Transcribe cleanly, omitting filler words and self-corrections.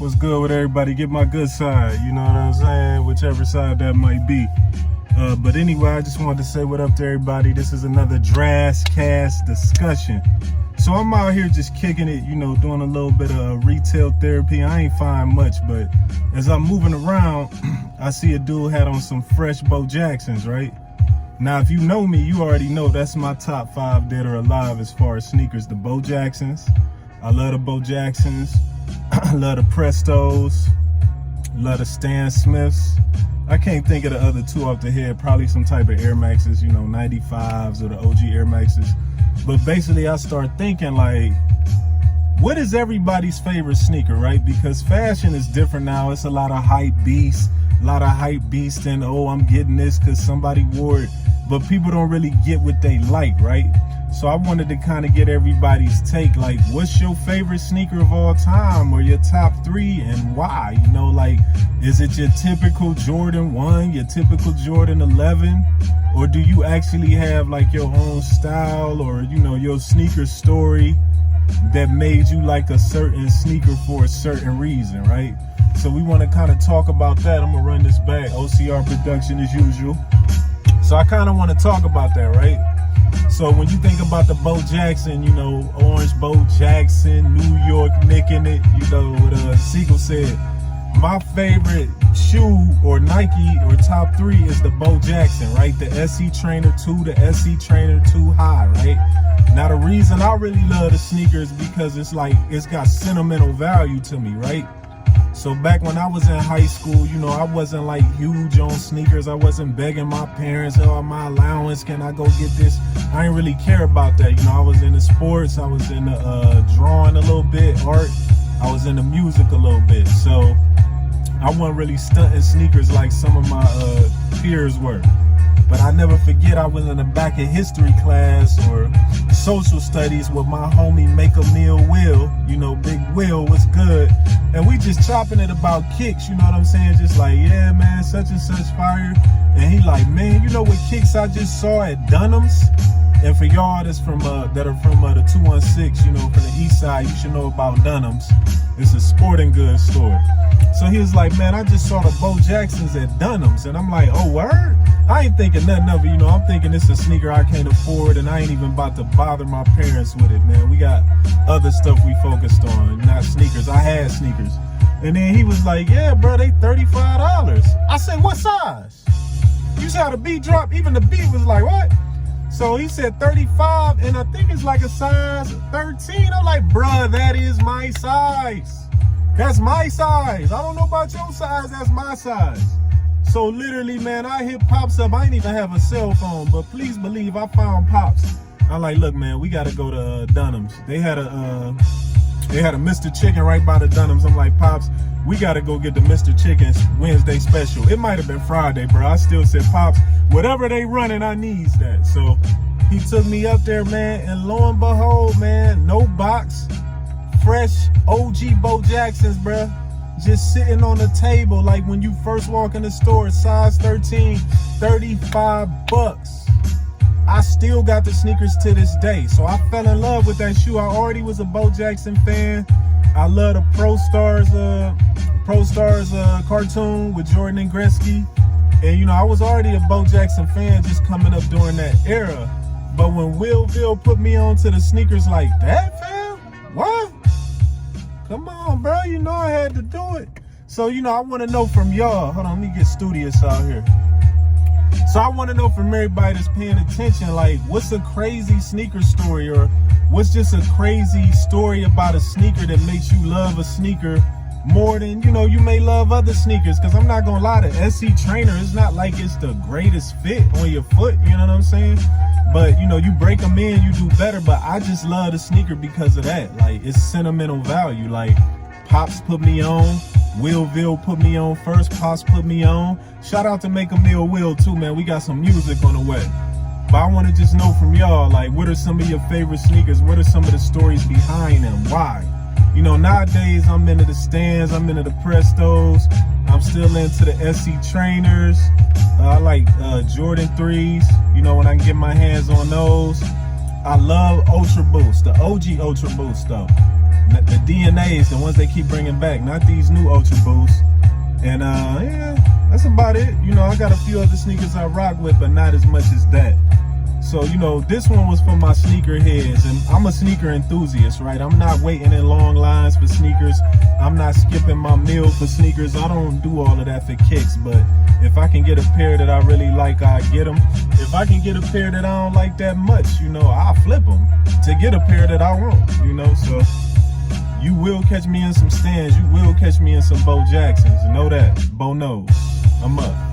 What's good with everybody? Get my good side, you know what I'm saying? Whichever side that might be. But anyway, I just wanted to say what up to everybody. This is another Drascast discussion. So I'm out here just kicking it, you know, doing a little bit of retail therapy. I ain't find much, but as I'm moving around, I see a dude had on some fresh Bo Jacksons, right? Now, if you know me, you already know that's my top 5 dead or alive as far as sneakers. The Bo Jacksons. I love the Bo Jacksons. I love the Prestos. Love the Stan Smiths. I can't think of the other two off the head. Probably some type of Air Maxes, you know, 95s or the OG Air Maxes. But basically, I start thinking like, what is everybody's favorite sneaker, right? Because fashion is different now. It's a lot of hype beasts, and oh, I'm getting this because somebody wore it. But people don't really get what they like, right? So I wanted to kind of get everybody's take, like, what's your favorite sneaker of all time, or your top 3, and why? You know, like, is it your typical Jordan 1, your typical Jordan 11, or do you actually have like your own style, or, you know, your sneaker story that made you like a certain sneaker for a certain reason, right? So we want to kind of talk about that. I'm gonna run this back, OCR production as usual. So I kind of want to talk about that, right? So when you think about the Bo Jackson, you know, orange Bo Jackson, New York Nick in it, you know what Siegel said. My favorite shoe, or Nike, or top 3 is the Bo Jackson, right? The SE Trainer 2, the SE Trainer 2 High, right? Now the reason I really love the sneakers because it's like, it's got sentimental value to me, right? So back when I was in high school, you know, I wasn't like huge on sneakers. I wasn't begging my parents, oh, my allowance, can I go get this? I didn't really care about that. You know, I was into sports. I was into drawing a little bit, art. I was into music a little bit. So I wasn't really stunting sneakers like some of my peers were. But I never forget, I was in the back of history class or social studies with my homie Make a Meal Will. You know, Big Will was good. And we just chopping it about kicks, you know what I'm saying? Just like, yeah, man, such and such fire. And he like, man, you know what kicks I just saw at Dunham's? And for y'all that's from that are from the 216, you know, from the east side, you should know about Dunham's. It's a sporting goods store. So he was like, man, I just saw the Bo Jacksons at Dunham's. And I'm like, oh, word? I ain't thinking nothing of it, you know. I'm thinking it's a sneaker I can't afford, and I ain't even about to bother my parents with it, man. We got other stuff we focused on, not sneakers. I had sneakers. And then he was like, yeah, bro, they $35. I said, what size? You saw the beat drop? Even the beat was like, what? So he said 35, and I think it's like a size 13. I'm like, bruh, that is my size. That's my size. I don't know about your size, that's my size. So literally, man, I hit Pops up. I didn't even have a cell phone, but please believe I found Pops. I'm like, look, man, we gotta go to Dunham's. They had a Mr. Chicken right by the Dunham's. I'm like, Pops, we gotta go get the Mr. Chicken's Wednesday special. It might have been Friday, bro. I still said, Pops, whatever they running, I needs that. So he took me up there, man, and lo and behold, man, no box, fresh OG Bo Jacksons, bro. Just sitting on the table like when you first walk in the store, size 13, $35. I still got the sneakers to this day. So I fell in love with that shoe. I already was a Bo Jackson fan. I love the Pro Stars cartoon with Jordan and Gretzky. And you know, I was already a Bo Jackson fan just coming up during that era. But when Willville put me onto the sneakers like that, fam, what? Come on, bro, you know I had to do it. So, you know, I want to know from y'all. Hold on, let me get studious out here. So I want to know from everybody that's paying attention, like, what's a crazy sneaker story, or what's just a crazy story about a sneaker that makes you love a sneaker more than, you know, you may love other sneakers? Because I'm not going to lie, the SE Trainer, it's not like it's the greatest fit on your foot, you know what I'm saying? But, you know, you break them in, you do better. But I just love the sneaker because of that. Like, it's sentimental value. Like, Pops put me on. Willville put me on first. Pops put me on. Shout out to Make a Meal Will, too, man. We got some music on the way. But I want to just know from y'all, like, what are some of your favorite sneakers? What are some of the stories behind them? Why? You know, nowadays, I'm into the Stans. I'm into the Prestos. I'm still into the SE Trainers. I like Jordan 3s, you know, when I can get my hands on those. I love Ultra Boost, the OG Ultra Boost though. The DNAs, the ones they keep bringing back, not these new Ultra Boosts. And yeah, that's about it. You know, I got a few other sneakers I rock with, but not as much as that. So, you know, this one was for my sneaker heads, and I'm a sneaker enthusiast, right? I'm not waiting in long lines for sneakers. I'm not skipping my meal for sneakers. I don't do all of that for kicks, but if I can get a pair that I really like, I get them. If I can get a pair that I don't like that much, you know, I'll flip them to get a pair that I want, you know? So you will catch me in some Stans. You will catch me in some Bo Jacksons. Know that. Bo knows. I'm up.